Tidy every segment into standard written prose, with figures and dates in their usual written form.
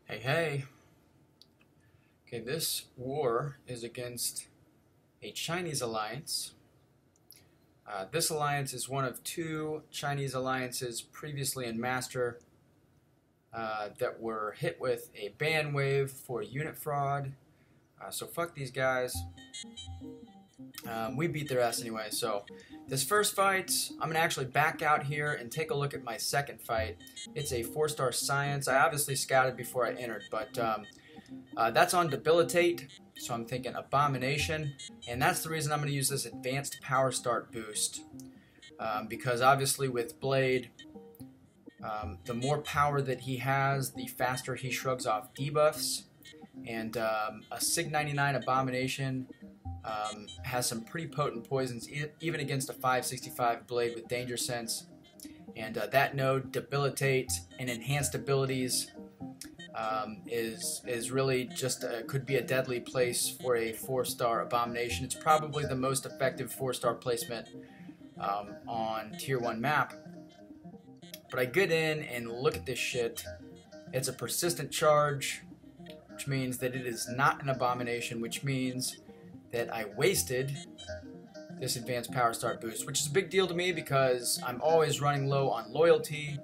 Hey, hey. Okay, this war is against a Chinese alliance. This alliance is one of two Chinese alliances previously in Master that were hit with a ban wave for unit fraud. So fuck these guys. We beat their ass anyway. So this first fight, I'm going to actually back out here and take a look at my second fight. It's a 4-star science. I obviously scouted before I entered, but that's on debilitate. So I'm thinking abomination. And that's the reason I'm going to use this advanced power start boost. Because obviously with Blade, the more power that he has, the faster he shrugs off debuffs. And a Sig 99 abomination has some pretty potent poisons, even against a 565 Blade with Danger Sense. And that node, Debilitate, and Enhanced Abilities is really just could be a deadly place for a 4-star abomination. It's probably the most effective 4-star placement on Tier 1 map. But I get in and look at this shit. It's a persistent charge, which means that it is not an abomination, which means that I wasted this advanced power start boost, which is a big deal to me because I'm always running low on loyalty.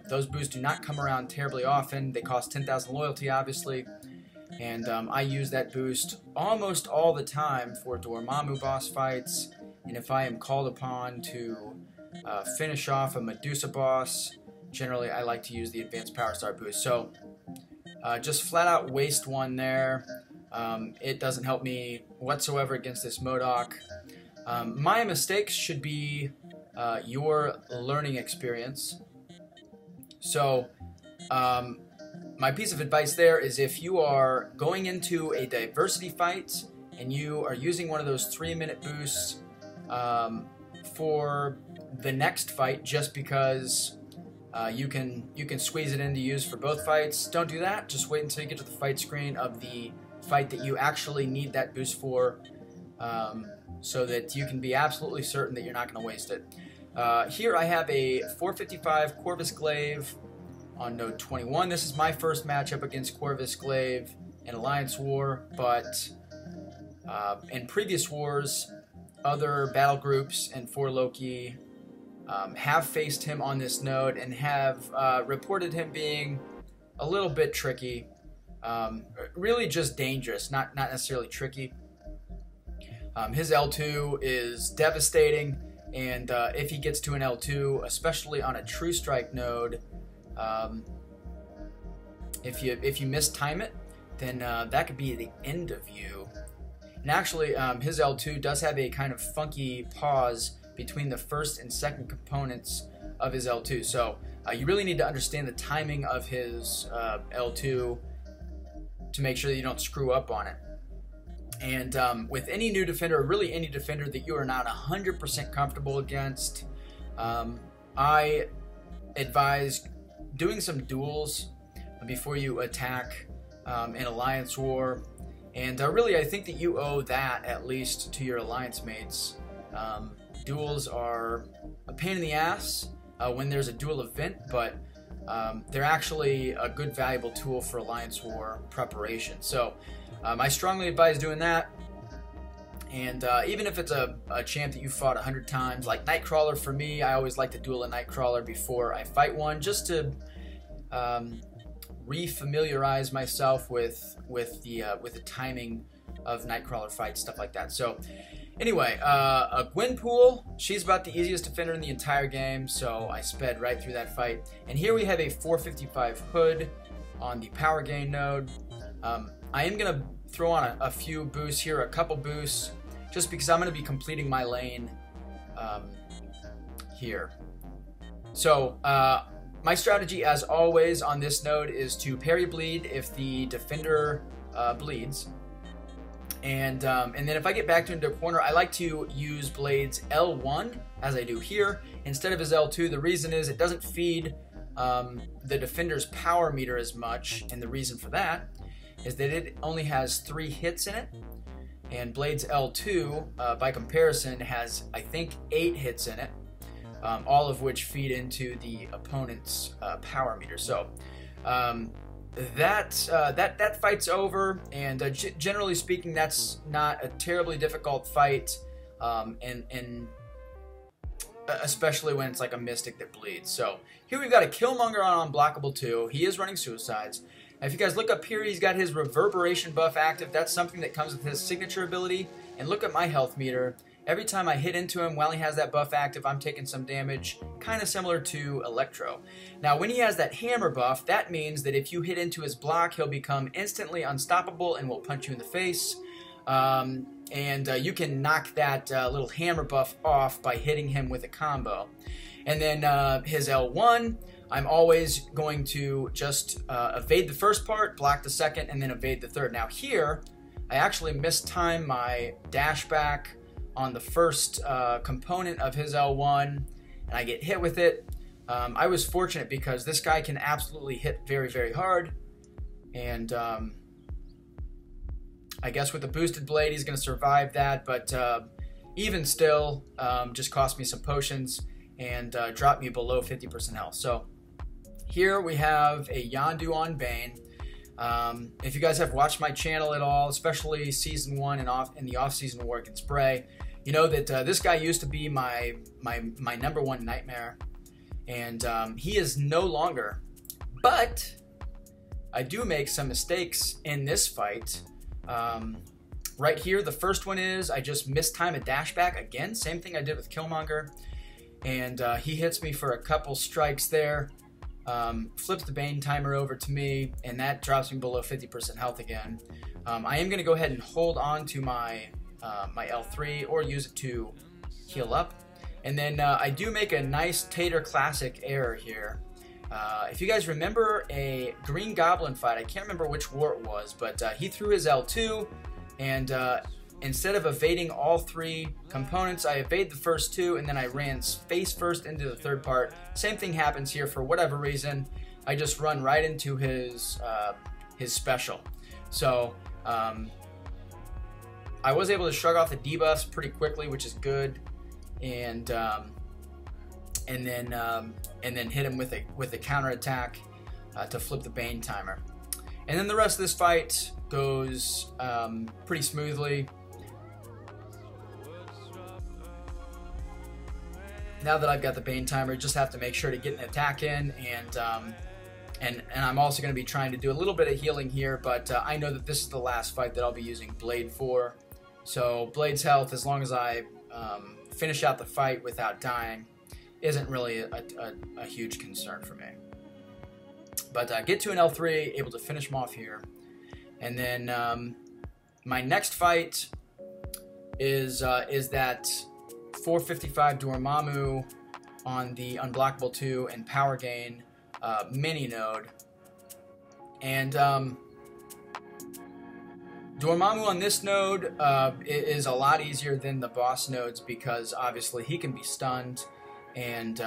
Those boosts do not come around terribly often. They cost 10,000 loyalty, obviously, and I use that boost almost all the time for Dormammu boss fights, and if I am called upon to finish off a Medusa boss, generally I like to use the advanced power start boost. So just flat out waste one there. It doesn't help me whatsoever against this MODOK. My mistakes should be your learning experience. So my piece of advice there is if you are going into a diversity fight and you are using one of those 3-minute boosts for the next fight just because you can squeeze it in to use for both fights, don't do that. Just wait until you get to the fight screen of the fight that you actually need that boost for, so that you can be absolutely certain that you're not going to waste it. Here I have a 455 Corvus Glaive on node 21. This is my first matchup against Corvus Glaive in Alliance War, but in previous wars, other battle groups and for Loki have faced him on this node and have reported him being a little bit tricky. Really just dangerous, not necessarily tricky. His L2 is devastating, and if he gets to an L2, especially on a True Strike node, if you mistime it, then that could be the end of you. And actually, his L2 does have a kind of funky pause between the first and second components of his L2, so you really need to understand the timing of his L2 to make sure that you don't screw up on it. And with any new defender, or really any defender that you are not 100% comfortable against, I advise doing some duels before you attack in Alliance War. And really, I think that you owe that at least to your Alliance mates. Duels are a pain in the ass when there's a duel event, but they're actually a good, valuable tool for Alliance War preparation. So I strongly advise doing that. And even if it's a champ that you fought 100 times, like Nightcrawler for me, I always like to duel a Nightcrawler before I fight one, just to re-familiarize myself with the timing of Nightcrawler fights, stuff like that. So anyway, a Gwenpool, she's about the easiest defender in the entire game, so I sped right through that fight. And here we have a 455 Hood on the power gain node. I am going to throw on a few boosts here, a couple boosts, just because I'm going to be completing my lane here. So my strategy, as always, on this node is to parry bleed if the defender bleeds. And then if I get backed into a corner, I like to use Blade's L1, as I do here, instead of his L2. The reason is it doesn't feed the defender's power meter as much, and the reason for that is that it only has 3 hits in it, and Blade's L2, by comparison, has, I think, 8 hits in it, all of which feed into the opponent's power meter. So that fight's over, and generally speaking, that's not a terribly difficult fight, and especially when it's like a mystic that bleeds. So here we've got a Killmonger on Unblockable 2. He is running Suicides. Now, if you guys look up here, he's got his Reverberation buff active. That's something that comes with his signature ability. And look at my health meter. Every time I hit into him while he has that buff active, I'm taking some damage, kind of similar to Electro. Now, when he has that hammer buff, that means that if you hit into his block, he'll become instantly unstoppable and will punch you in the face. You can knock that little hammer buff off by hitting him with a combo. And then his L1, I'm always going to just evade the first part, block the second, and then evade the third. Now here, I actually mistimed my dash back on the first component of his L1, and I get hit with it. I was fortunate because this guy can absolutely hit very, very hard, and I guess with the boosted blade he's going to survive that, but even still, just cost me some potions and dropped me below 50% health. So here we have a Yondu on Bane. If you guys have watched my channel at all, especially Season 1 and in the off-season Work and Spray, you know that this guy used to be my number one nightmare, and he is no longer. But I do make some mistakes in this fight. Right here, the first one is I just mistime a dash back again, same thing I did with Killmonger, and he hits me for a couple strikes there, flips the Bane timer over to me, and that drops me below 50% health again. I am going to go ahead and hold on to my L3 or use it to heal up, and then I do make a nice Tater Classic error here. If you guys remember a Green Goblin fight, I can't remember which war it was, but he threw his L2, and instead of evading all three components, I evade the first two, and then I ran face first into the third part. Same thing happens here for whatever reason. I just run right into his special. So I was able to shrug off the debuffs pretty quickly, which is good, and then hit him with a counterattack to flip the Bane timer. And then the rest of this fight goes pretty smoothly. Now that I've got the Bane timer, just have to make sure to get an attack in, and I'm also going to be trying to do a little bit of healing here, but I know that this is the last fight that I'll be using Blade for. So Blade's health, as long as I finish out the fight without dying, isn't really a huge concern for me. But get to an L3, able to finish him off here. And then my next fight is that 455 Dormammu on the Unblockable 2 and Power Gain mini node. And Dormammu on this node is a lot easier than the boss nodes because obviously he can be stunned, and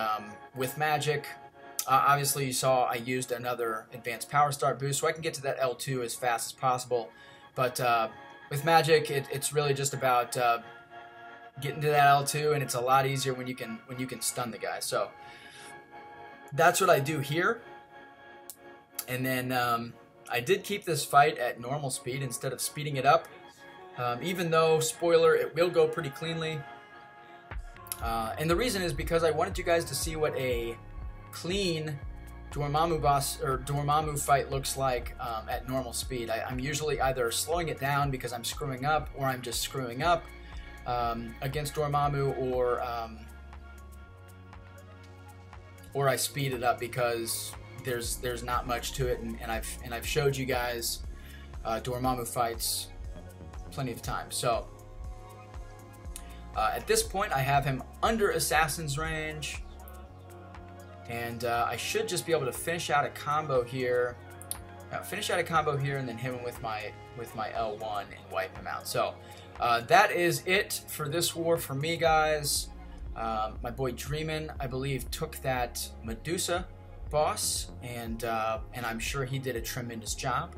with magic, obviously you saw I used another advanced power start boost so I can get to that L2 as fast as possible. But with magic, it's really just about getting to that L2, and it's a lot easier when you can stun the guy. So that's what I do here. And then I did keep this fight at normal speed instead of speeding it up, even though, spoiler, it will go pretty cleanly. And the reason is because I wanted you guys to see what a clean Dormammu boss or Dormammu fight looks like at normal speed. I'm usually either slowing it down because I'm screwing up, or I'm just screwing up against Dormammu, or I speed it up because there's not much to it, and I've showed you guys Dormammu fights plenty of times. So at this point, I have him under Assassin's range, and I should just be able to finish out a combo here. And then hit him with my L1 and wipe him out. So that is it for this war for me, guys. My boy Dreamin', I believe, took that Medusa boss, and I'm sure he did a tremendous job.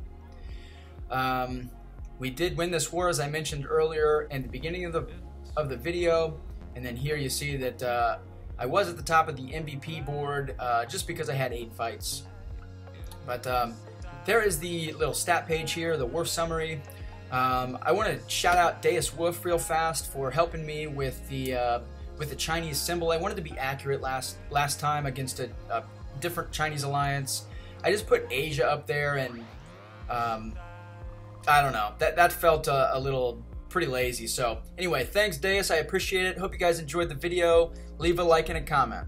We did win this war, as I mentioned earlier in the beginning of the video, and then here you see that I was at the top of the MVP board just because I had 8 fights. But there is the little stat page here, the war summary. I want to shout out Deus Wolf real fast for helping me with the Chinese symbol. I wanted to be accurate last time against a different Chinese alliance. I just put Asia up there, and I don't know. That felt a little pretty lazy. So anyway, thanks Deus. I appreciate it. Hope you guys enjoyed the video. Leave a like and a comment.